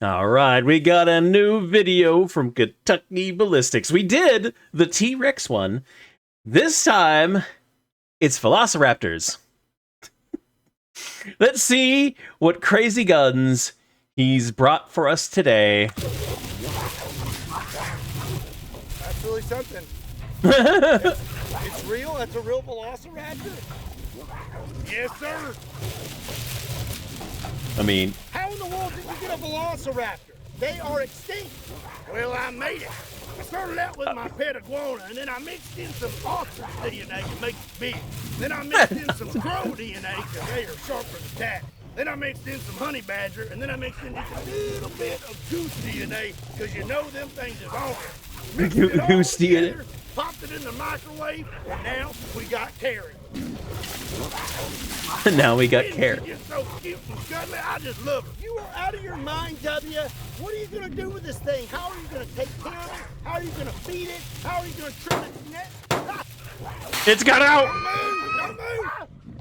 All right, we got a new video from Kentucky Ballistics. We did the T-Rex one. This time, it's Velociraptors. Let's see what crazy guns he's brought for us today. That's really something. It's real? That's a real Velociraptor? Yes, sir. I mean, how in the world did you get a Velociraptor? They are extinct. Well, I made it. I started out with my pet iguana, and then I mixed in some ostrich DNA to make it big. Then I mixed in some crow DNA because they are sharper than tack. Then I mixed in some honey badger, and then I mixed in just a little bit of goose DNA because you know them things is awesome. Mixed it all Goose DNA. together, popped it in the microwave, and now we got carrot. Now we got carrot. You're so cute and cuddly. I just love her. You are out of your mind, W. What are you going to do with this thing? How are you going to take care of it? How are you going to feed it? How are you going to trim its neck? It's got out. Don't move!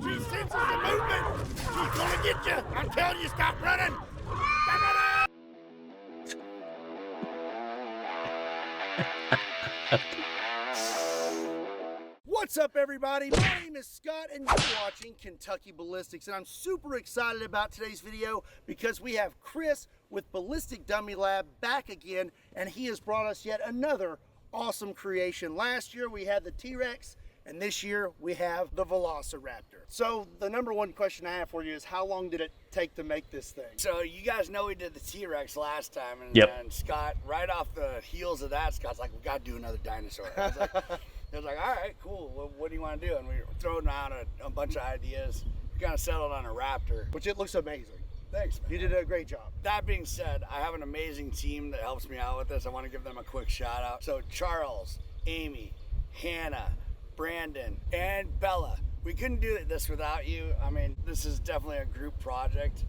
She senses the movement. She's going to get you. I'm telling you, stop running. Stop running. What's up, everybody? My name is Scott, and you're watching Kentucky Ballistics, and I'm super excited about today's video because we have Chris with Ballistic Dummy Lab back again, and he has brought us yet another awesome creation. Last year we had the T-Rex, and this year we have the Velociraptor. So the number one question I have for you is, how long did it take to make this thing? So you guys know we did the T-Rex last time, and, Yep. and Scott, right off the heels of that, Scott's like, we got to do another dinosaur. I was like, all right, cool. What do you want to do? And we were throwing around a bunch of ideas. We kind of settled on a Raptor. Which it looks amazing. Thanks, man. You did a great job. That being said, I have an amazing team that helps me out with this. I want to give them a quick shout out. So Charles, Amy, Hannah, Brandon, and Bella. We couldn't do this without you. I mean, this is definitely a group project.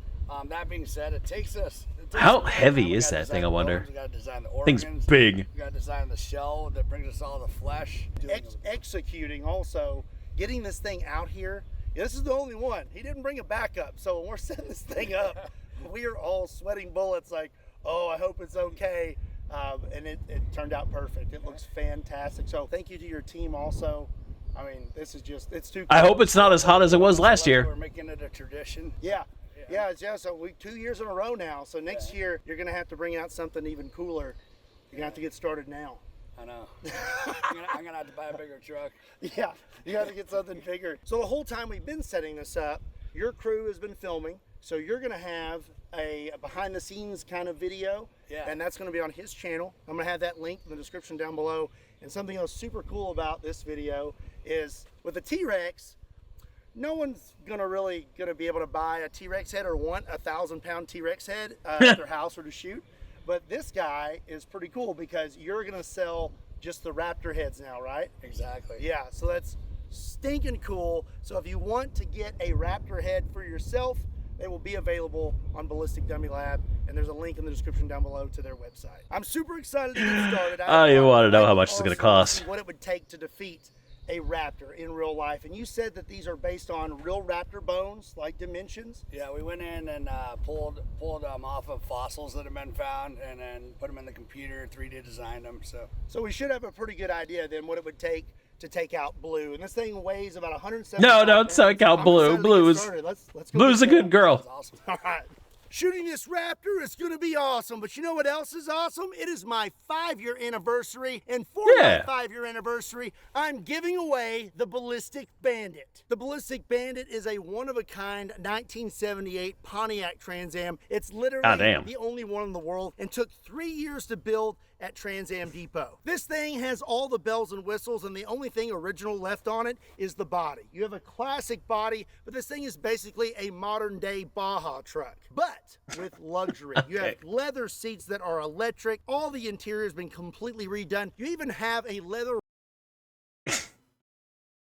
That being said, it takes us. How heavy is that thing, I wonder? We got to design the organs. Thing's big. We got to design the shell that brings us all the flesh. Executing also, getting this thing out here. This is the only one. He didn't bring a backup. So when we're setting this thing up, we are all sweating bullets like, oh, I hope it's okay. And it turned out perfect. It looks fantastic. So thank you to your team also. I mean, this is just, it's too cool. I hope it's not as hot as it was last year. We're making it a tradition. Yeah. So we 2 years in a row now. So next year you're gonna have to bring out something even cooler. You're gonna have to get started now. I know. I'm gonna have to buy a bigger truck. Yeah, you have to get something bigger. So the whole time we've been setting this up, your crew has been filming. So you're gonna have a behind the scenes kind of video. Yeah. And that's gonna be on his channel. I'm gonna have that link in the description down below. And something else super cool about this video is with the T-Rex, no one's really gonna be able to buy a T-Rex head or want a 1,000-pound T-Rex head at their house or to shoot. But this guy is pretty cool because you're gonna sell just the Raptor heads now, right? Exactly. Yeah, so that's stinking cool. So if you want to get a Raptor head for yourself, they will be available on Ballistic Dummy Lab, and there's a link in the description down below to their website. I'm super excited to get started. You want to know how much it's going to cost. What it would take to defeat a raptor in real life. And you said that these are based on real raptor bones, like dimensions. Yeah, we went in and pulled them off of fossils that have been found, and then put them in the computer, 3D designed them. So we should have a pretty good idea then what it would take to take out Blue. And this thing weighs about 170 No, don't take out Blue. Blue's a good girl. Awesome. All right. Shooting this Raptor is going to be awesome, but you know what else is awesome? It is my 5-year anniversary, and for my 5-year anniversary, I'm giving away the Ballistic Bandit. The Ballistic Bandit is a one-of-a-kind 1978 Pontiac Trans Am. It's literally the only one in the world and took 3 years to build at Trans Am Depot. This thing has all the bells and whistles, and the only thing original left on it is the body. You have a classic body, but this thing is basically a modern-day Baja truck, but with luxury. You have leather seats that are electric. All the interior has been completely redone. You even have a leather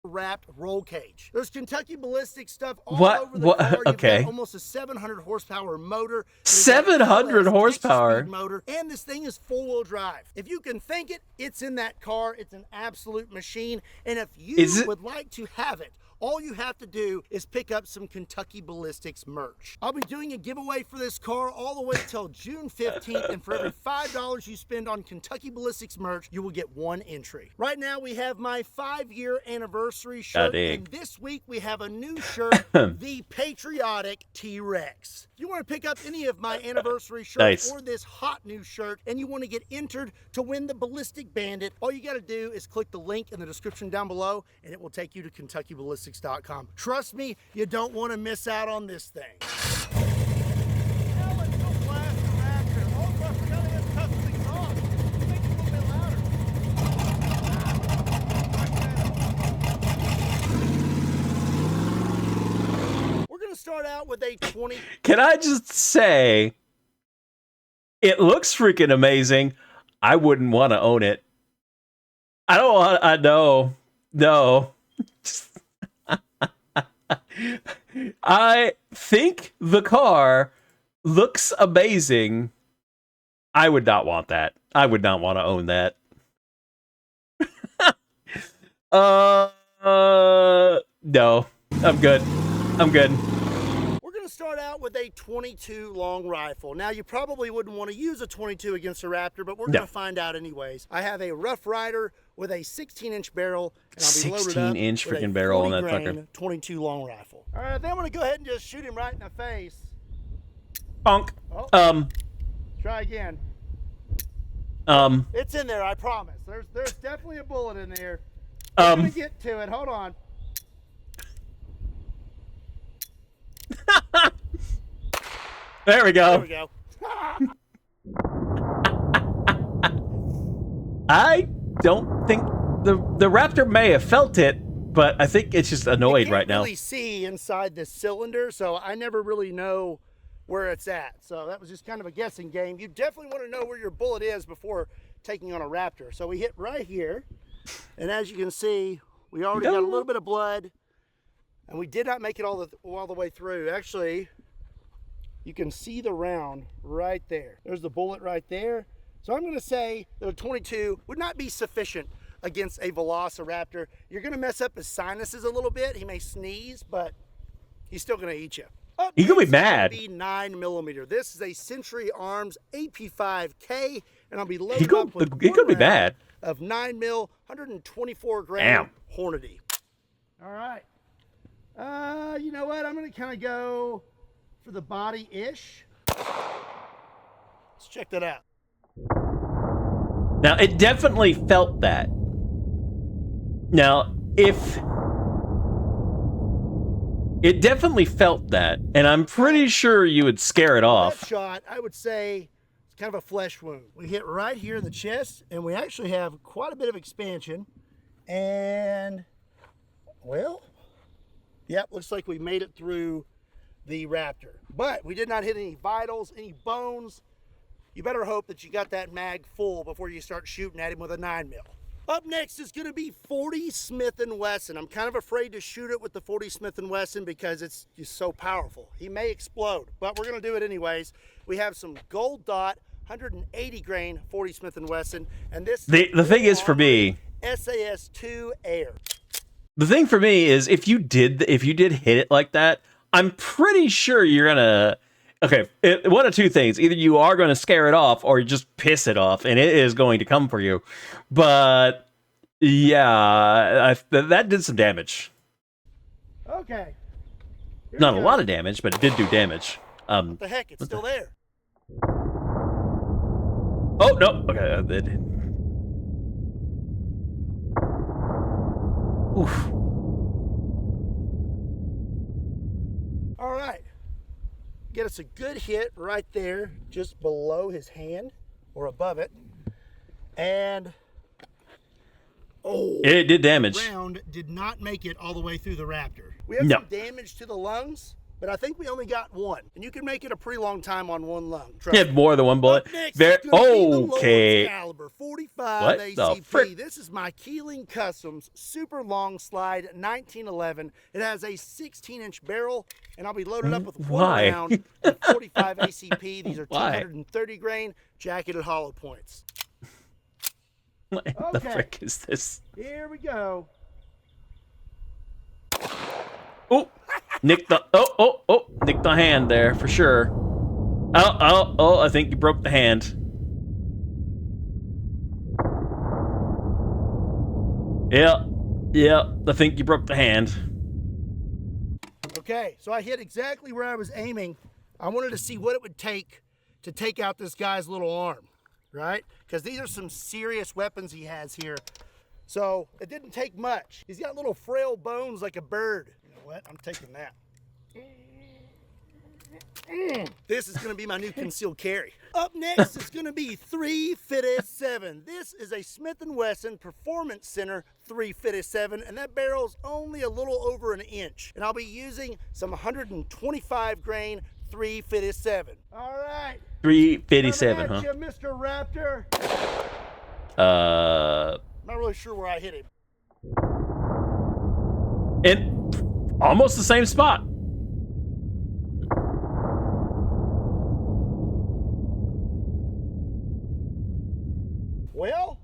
wrapped roll cage. There's Kentucky Ballistic stuff all over the car. You've got almost a 700 horsepower motor. 700 horsepower motor, and this thing is 4-wheel drive. If you can think it, it's in that car. It's an absolute machine. And if you would like to have it all you have to do is pick up some Kentucky Ballistics merch. I'll be doing a giveaway for this car all the way till June 15th, and for every $5 you spend on Kentucky Ballistics merch, you will get one entry. Right now we have my 5-year anniversary shirt, and this week we have a new shirt, the Patriotic T-Rex. If you want to pick up any of my anniversary shirts or this hot new shirt, and you want to get entered to win the Ballistic Bandit, all you got to do is click the link in the description down below, and it will take you to KentuckyBallistics.com. Trust me, you don't want to miss out on this thing. We're going to start out with a 20. Can I just say, it looks freaking amazing. I wouldn't want to own it. I don't want. I know. No. I think the car looks amazing. I would not want that. I would not want to own that. No. I'm good. I'm good. Start out with a 22 long rifle. Now you probably wouldn't want to use a 22 against a Raptor, but we're going to find out anyways. I have a Rough Rider with a 16-inch barrel, and I'll be loaded up 16-inch with freaking a barrel on that 40 fucker. grain 22 long rifle. All right, then I'm going to go ahead and just shoot him right in the face. Bonk. Oh. Try again. It's in there, I promise. There's definitely a bullet in there. I'm going to get to it. Hold on. There we go. There we go. I don't think the Raptor may have felt it, but I think it's just annoyed right now. You can't really see inside this cylinder, so I never really know where it's at. So that was just kind of a guessing game. You definitely want to know where your bullet is before taking on a Raptor. So we hit right here, and as you can see, we already got a little bit of blood, and we did not make it all the way through. Actually, you can see the round right there. There's the bullet right there. So I'm gonna say that a 22 would not be sufficient against a Velociraptor. You're gonna mess up his sinuses a little bit. He may sneeze, but he's still gonna eat you. He could be mad. Be 9mm. This is a Century Arms AP5K, and I'll be loaded up with he could be bad. Of 9mm, 124 grain Hornady. All right. You know what? I'm gonna kind of go for the body-ish. Let's check that out. Now, it definitely felt that. Now, if... It definitely felt that, and I'm pretty sure you would scare it off. That shot, I would say, it's kind of a flesh wound. We hit right here in the chest, and we actually have quite a bit of expansion. And, well, yep, looks like we made it through the Raptor. But we did not hit any vitals, any bones. You better hope that you got that mag full before you start shooting at him with a 9mm. Up next is going to be 40 Smith & Wesson. I'm kind of afraid to shoot it with the 40 Smith & Wesson because it's just so powerful. He may explode, but we're going to do it anyways. We have some gold dot, 180 grain 40 Smith & Wesson, and this the thing is for me, SAS-2 Air. The thing for me is if you did hit it like that, I'm pretty sure you're gonna. Okay, one of two things. Either you are going to scare it off or you just piss it off, and it is going to come for you. But, yeah, that did some damage. Okay. Not a lot of damage, but it did do damage. What the heck? It's still there. Oh, no. Okay, it did. Oof. All right. Get us a good hit right there, just below his hand or above it, and it did damage. The round did not make it all the way through the Raptor. We have some damage to the lungs, but I think we only got one, and you can make it a pretty long time on one lung. You had more than one bullet. Okay. Caliber 45 what ACP. the frick? This is my Keeling Customs super long slide 1911. It has a 16-inch barrel, and I'll be loaded up with one round of 45 ACP. These are 230 grain jacketed hollow points. What the frick is this? Here we go. Oh, nicked the nicked the hand there for sure. Oh, I think you broke the hand. Yeah, I think you broke the hand. Okay, so I hit exactly where I was aiming. I wanted to see what it would take to take out this guy's little arm, right? Because these are some serious weapons he has here. So it didn't take much. He's got little frail bones like a bird. You know what? I'm taking that. This is going to be my new concealed carry. Up next is going to be 357. This is a Smith & Wesson Performance Center 357, and that barrel's only a little over an inch. And I'll be using some 125 grain 357. All right. 357, huh? You, Mr. Raptor. Not really sure where I hit him. In almost the same spot. Well,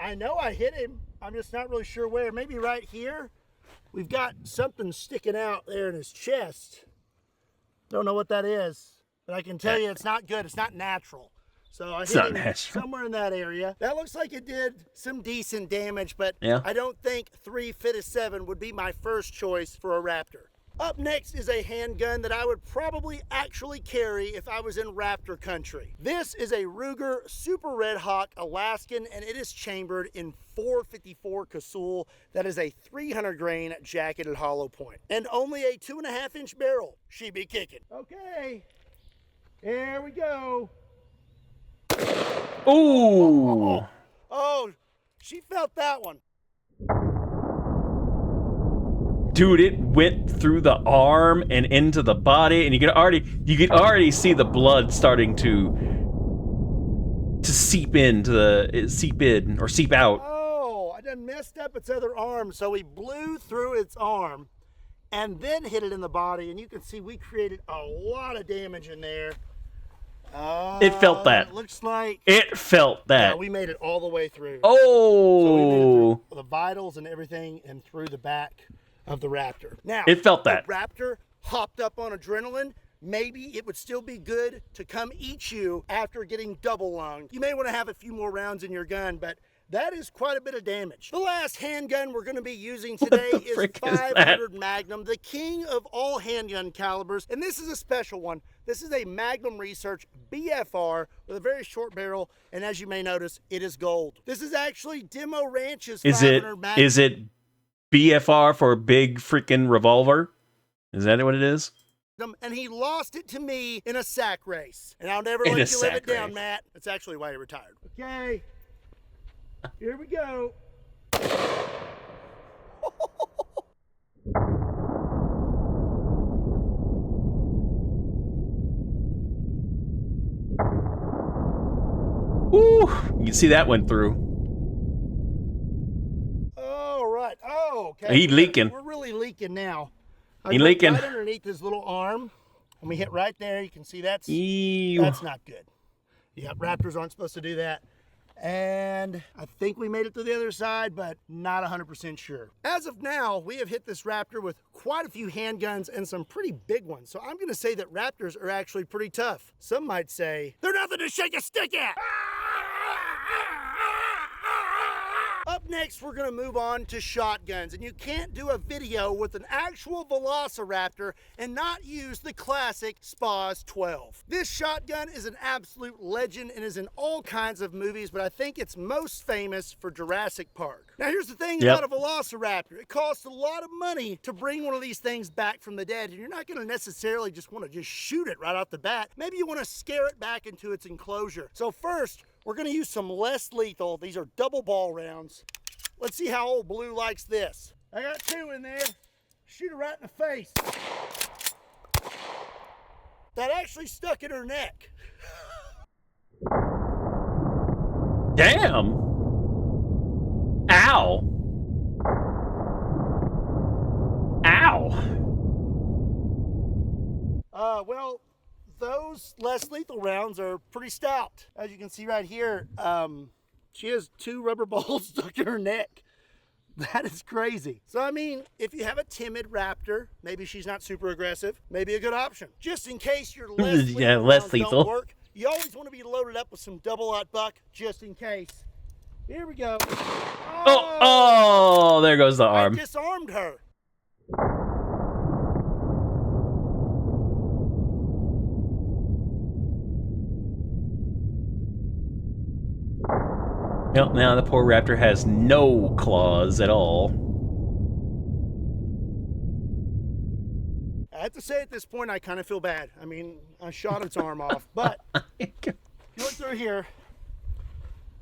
I know I hit him. I'm just not really sure where. Maybe right here. We've got something sticking out there in his chest. Don't know what that is, but I can tell you it's not good. It's not natural. So I hit him somewhere in that area. That looks like it did some decent damage, but yeah. I don't think 357 would be my first choice for a Raptor. Up next is a handgun that I would probably actually carry if I was in Raptor country. This is a Ruger Super Red Hawk Alaskan, and it is chambered in 454 Casull. That is a 300 grain jacketed hollow point, and only a 2.5-inch barrel. She be kicking. Okay, here we go. Ooh. Oh, she felt that one. Dude, it went through the arm and into the body, and you could already see the blood starting to seep out. Oh, I done messed up its other arm, so we blew through its arm and then hit it in the body, and you can see we created a lot of damage in there. It felt that. It looks like it felt that. Yeah, we made it all the way through. Oh, so we made it through the vitals and everything, and through the back of the Raptor. Now, it felt that. The Raptor hopped up on adrenaline. Maybe it would still be good to come eat you after getting double lunged. You may want to have a few more rounds in your gun, but that is quite a bit of damage. The last handgun we're going to be using today is 500 Magnum, the king of all handgun calibers, and this is a special one. This is a Magnum Research BFR with a very short barrel, and as you may notice, it is gold. This is actually Demo Ranch's 500 Magnum. Is it BFR for big freaking revolver? Is that what it is? And he lost it to me in a sack race. And I'll never let you live it down, Matt. That's actually why he retired. Okay. Here we go. Ooh, you can see that went through. All right. Oh, okay. He's leaking. We're really leaking now. He's leaking. Right underneath his little arm, and we hit right there. You can see that's not good. Yeah, Raptors aren't supposed to do that. And I think we made it to the other side, but not 100% sure. As of now, we have hit this Raptor with quite a few handguns and some pretty big ones. So I'm going to say that Raptors are actually pretty tough. Some might say they're nothing to shake a stick at. Up next, we're going to move on to shotguns, and you can't do a video with an actual Velociraptor and not use the classic Spaz 12. This shotgun is an absolute legend and is in all kinds of movies, but I think it's most famous for Jurassic Park. Now, here's the thing about a Velociraptor. It costs a lot of money to bring one of these things back from the dead, and you're not going to necessarily just want to just shoot it right off the bat. Maybe you want to scare it back into its enclosure. So first, we're going to use some less lethal. These are double ball rounds. Let's see how old Blue likes this. I got 2 in there. Shoot her right in the face. That actually stuck in her neck. Damn. Ow. Ow. Well, those less lethal rounds are pretty stout. As you can see right here, she has 2 rubber balls stuck in her neck. That is crazy. So, I mean, if you have a timid raptor, maybe she's not super aggressive, maybe a good option. Just in case your less lethal, yeah, less lethal. Don't work, you always want to be loaded up with some double-aught buck, just in case. Here we go. Oh, there goes the arm. I disarmed her. Yep, now the poor raptor has no claws at all. I have to say at this point, I kind of feel bad. I mean, I shot its arm off, but going through here,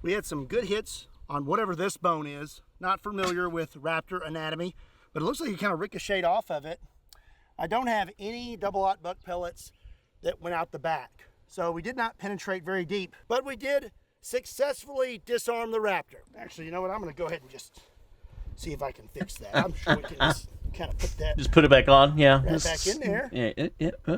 we had some good hits on whatever this bone is. Not familiar with raptor anatomy, but it looks like it kind of ricocheted off of it. I don't have any double-aught buck pellets that went out the back, so we did not penetrate very deep, but we did successfully disarm the raptor. Actually, you know what? I'm going to go ahead and just see if I can fix that. I'm sure we can just kind of put that. Just put it back on, yeah. Right back in there. Yeah,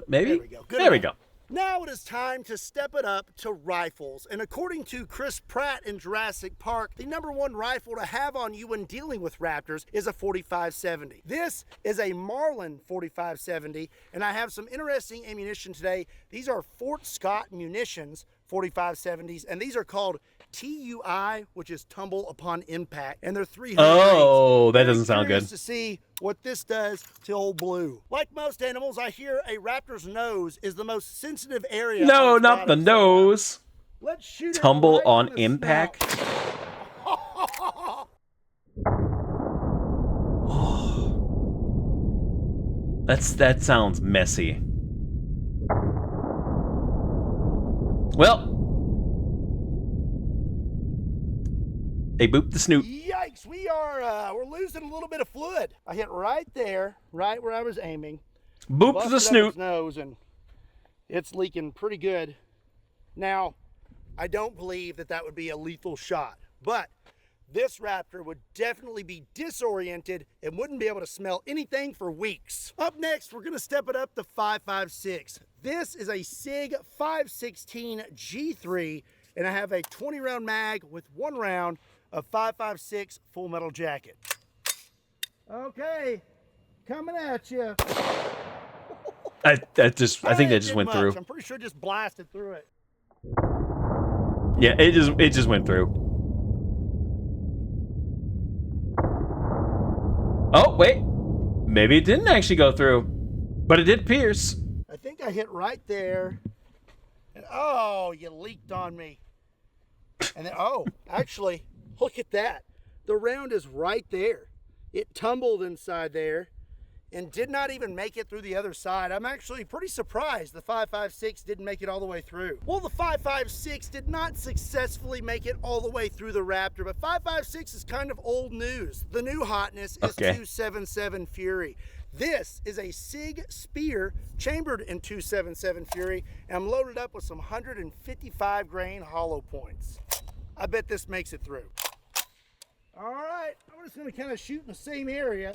maybe. There we go. Good there we enough. go. Now it is time to step it up to rifles. And according to Chris Pratt in Jurassic Park, the #1 rifle to have on you when dealing with raptors is a 45-70. This is a Marlin 45-70, and I have some interesting ammunition today. These are Fort Scott Munitions 45-70s, and these are called TUI, which is tumble upon impact, and they're 300 Oh, that Very doesn't sound curious good. to see what this does to old Blue. Like most animals, I hear a raptor's nose is the most sensitive area. No, on its not the body. nose. Let's shoot it Tumble right on in the impact. snout. That sounds messy. Well, they booped the snoot. Yikes! We're losing a little bit of fluid. I hit right there, right where I was aiming. Booped Busted the up snoot. its nose, and it's leaking pretty good. Now, I don't believe that would be a lethal shot, but this raptor would definitely be disoriented and wouldn't be able to smell anything for weeks. Up next, we're gonna step it up to 5.56. This is a SIG 516 G3, and I have a 20-round mag with 1 round of 5.56 Full Metal Jacket. Okay, coming at you. I think that just went through. I'm pretty sure it just blasted through it. Yeah, it just went through. Oh, wait. Maybe it didn't actually go through, but it did pierce. I think I hit right there. And oh, you leaked on me. And then, oh, actually, look at that. The round is right there. It tumbled inside there and did not even make it through the other side. I'm actually pretty surprised the 5.56 didn't make it all the way through. Well, the 5.56 did not successfully make it all the way through the Raptor, but 5.56 is kind of old news. The new hotness is 277 Fury. This is a SIG Spear chambered in 277 Fury, and I'm loaded up with some 155 grain hollow points. I bet this makes it through. All right, I'm just gonna kind of shoot in the same area.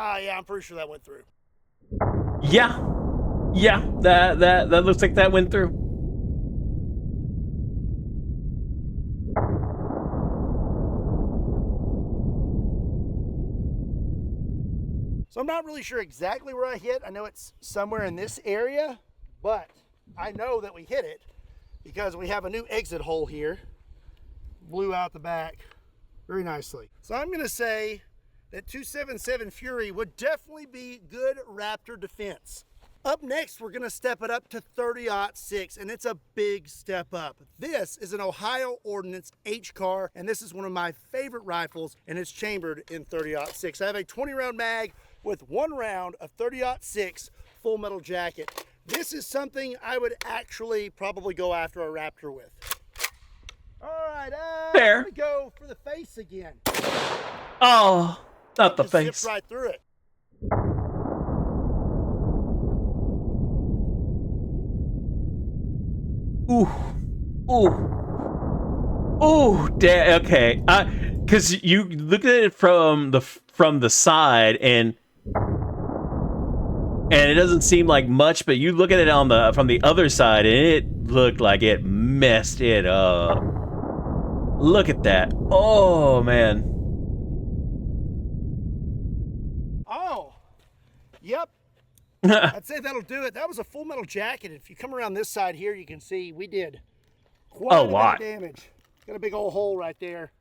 Ah, yeah, I'm pretty sure that went through. Yeah, that looks like that went through. So I'm not really sure exactly where I hit. I know it's somewhere in this area, but I know that we hit it because we have a new exit hole here. Blew out the back very nicely. So I'm gonna say that 277 Fury would definitely be good Raptor defense. Up next, we're gonna step it up to 30-06, and it's a big step up. This is an Ohio Ordnance H-Car, and this is one of my favorite rifles, and it's chambered in 30-06. I have a 20-round mag with 1 round of 30-06 Full Metal Jacket. This is something I would actually probably go after a Raptor with. All right, Fair. Here we go for the face again. Oh, not the Just face. zipped right through it. Ooh, okay. Because you look at it from the side, and it doesn't seem like much, but you look at it from the other side, and it looked like it messed it up. Look at that. Oh man. Yep. I'd say that'll do it. That was a full metal jacket. If you come around this side here, you can see we did quite a lot of damage. Got a big old hole right there.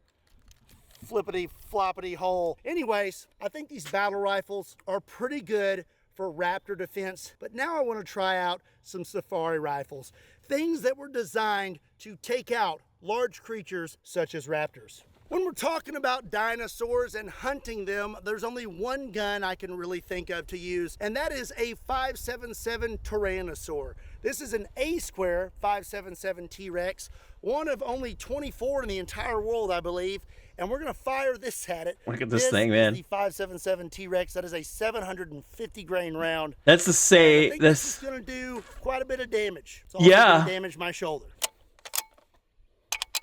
Flippity floppity hole. Anyways, I think these battle rifles are pretty good for Raptor defense, but now I want to try out some safari rifles. Things that were designed to take out large creatures such as raptors. When we're talking about dinosaurs and hunting them, there's only one gun I can really think of to use, and that is a 5.77 Tyrannosaur. This is an A-square 5.77 T-Rex, one of only 24 in the entire world, I believe, and we're gonna fire this at it. Look at this thing, man. This is the 5.77 T-Rex. That is a 750 grain round. That's to say, I think this is gonna do quite a bit of damage. It's also yeah. gonna damage my shoulder.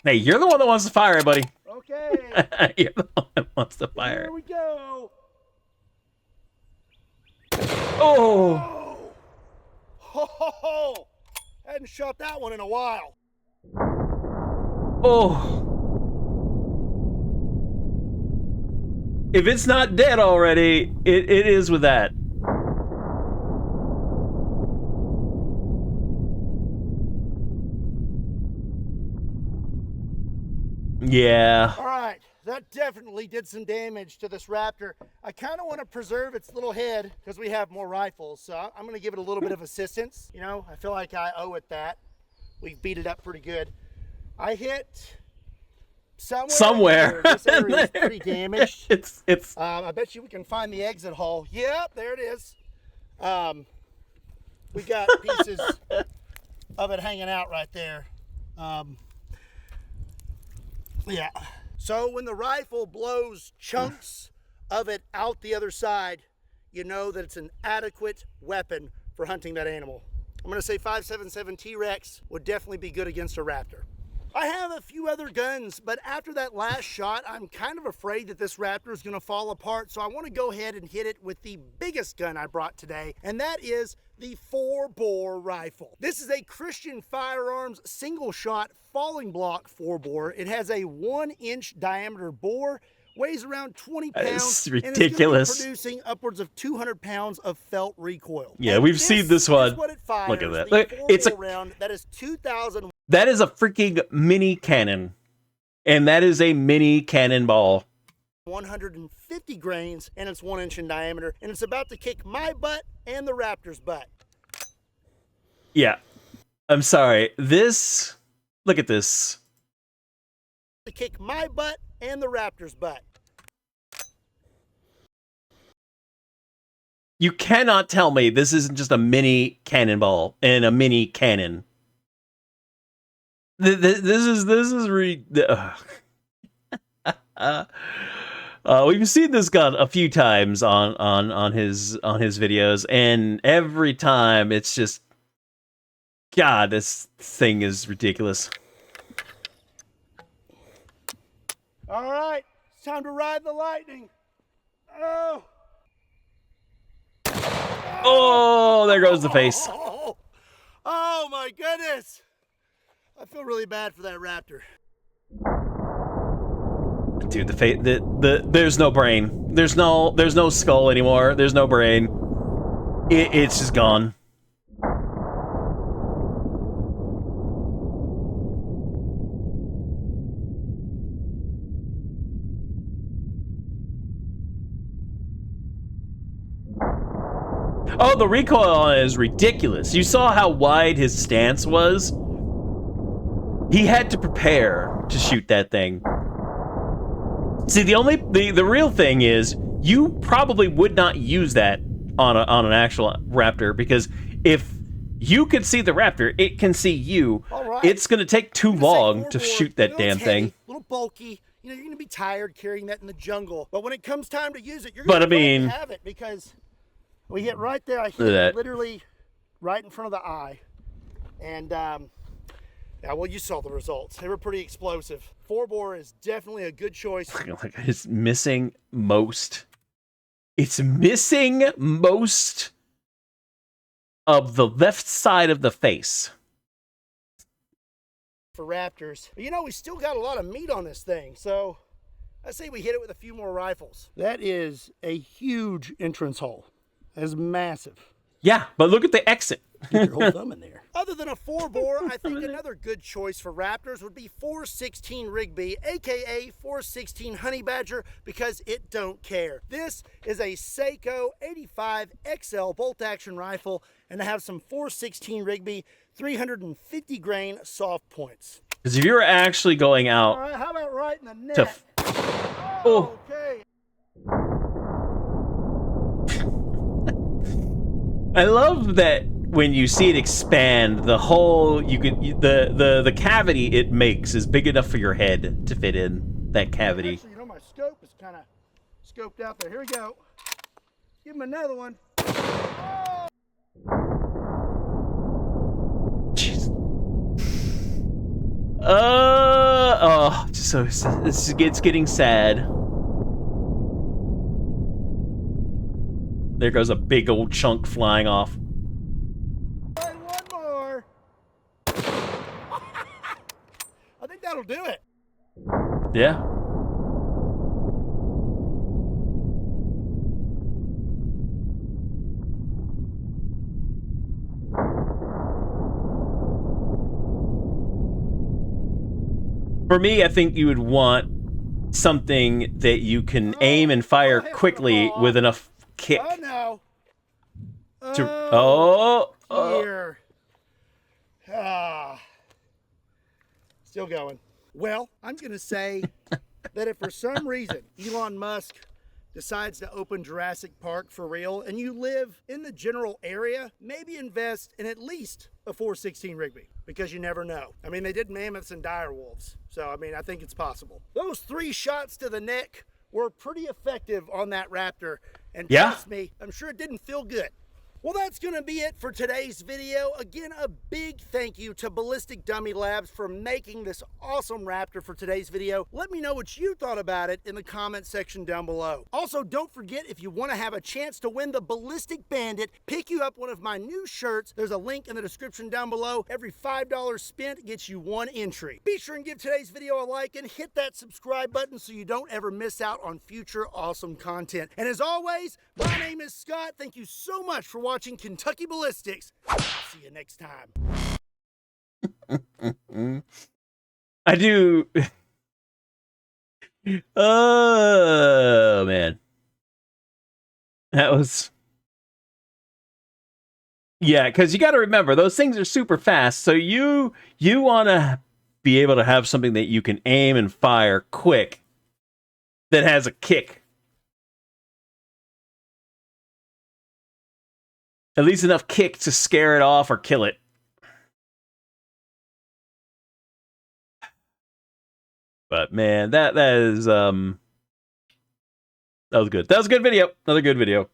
Hey, you're the one that wants to fire it, buddy. Okay. You're the one that wants to fire. Here we go. Oh. Oh. Hadn't shot that one in a while. Oh. If it's not dead already, it is with that. Yeah. All right, that definitely did some damage to this Raptor. I kind of want to preserve its little head because we have more rifles, so I'm going to give it a little bit of assistance. You know, I feel like I owe it that. We've beat it up pretty good. I hit somewhere. This area is pretty damaged. It's. I bet you we can find the exit hole. Yep, there it is. We got pieces of it hanging out right there. Yeah. So when the rifle blows chunks of it out the other side, you know that it's an adequate weapon for hunting that animal. I'm going to say 5.77 T-Rex would definitely be good against a raptor. I have a few other guns, but after that last shot, I'm kind of afraid that this Raptor is going to fall apart, so I want to go ahead and hit it with the biggest gun I brought today, and that is the 4-bore rifle. This is a Christian Firearms single-shot falling block 4-bore. It has a 1-inch diameter bore, weighs around 20 pounds. That's ridiculous. And it's producing upwards of 200 pounds of felt recoil. Yeah, and we've seen this one. What it fires, look at that. Look, it's a round that is 2,000. That is a freaking mini cannon, and that is a mini cannonball. 150 grains, and it's 1 inch in diameter, and it's about to kick my butt and the Raptor's butt. Yeah, I'm sorry. This, look at this. To kick my butt and the Raptor's butt. You cannot tell me this isn't just a mini cannonball and a mini cannon. This is we've seen this gun a few times on his videos, and every time it's just, God, this thing is ridiculous. All right, it's time to ride the lightning. Oh. Oh, there goes the face. Oh my goodness. I feel really bad for that Raptor. Dude, there's no brain. There's no skull anymore. There's no brain. It's just gone. Oh, the recoil on it is ridiculous. You saw how wide his stance was? He had to prepare to shoot that thing. See, the real thing is, you probably would not use that on an actual Raptor, because if you can see the Raptor, it can see you. Right. It's going to take too long to shoot that damn thing. A little bulky. You know, you're going to be tired carrying that in the jungle. But when it comes time to use it, you're going to have it, because we hit right there. I hit it literally right in front of the eye. And, yeah, well, you saw the results. They were pretty explosive. 4-bore is definitely a good choice. It's missing most. It's missing most of the left side of the face. For Raptors. But, you know, we still got a lot of meat on this thing, so I say we hit it with a few more rifles. That is a huge entrance hole. It's massive. Yeah, but look at the exit. Get your whole thumb in there. Other than a 4-bore, I think another good choice for Raptors would be 416 Rigby, aka 416 Honey Badger, because it don't care. This is a Seiko 85 XL bolt-action rifle, and I have some 416 Rigby 350 grain soft points. Because if you were actually going out, all right, how about right in the neck? Oh, okay. I love that when you see it expand, the hole the cavity it makes is big enough for your head to fit in that cavity. Actually, you know, my scope is kind of scoped out there. Here we go. Give him another one. Oh! Jeez. So it's getting sad. There goes a big old chunk flying off. One more. I think that'll do it. Yeah. For me, I think you would want something that you can aim and fire quickly with enough kick. Oh no. Here. Still going. Well, I'm going to say that if for some reason Elon Musk decides to open Jurassic Park for real and you live in the general area, maybe invest in at least a 416 Rigby, because you never know. I mean, they did mammoths and dire wolves, so I mean, I think it's possible. Those 3 shots to the neck were pretty effective on that Raptor, and trust me, I'm sure it didn't feel good. Well, that's going to be it for today's video. Again, a big thank you to Ballistic Dummy Labs for making this awesome Raptor for today's video. Let me know what you thought about it in the comment section down below. Also, don't forget, if you want to have a chance to win the Ballistic Bandit, pick you up one of my new shirts. There's a link in the description down below. Every $5 spent gets you 1 entry. Be sure and give today's video a like and hit that subscribe button so you don't ever miss out on future awesome content. And as always, my name is Scott. Thank you so much for watching Kentucky Ballistics. I'll see you next time. I do. Oh man, that was. Yeah, because you got to remember those things are super fast. So you want to be able to have something that you can aim and fire quick, that has a kick. At least enough kick to scare it off or kill it. But man, that was good. That was a good video. Another good video.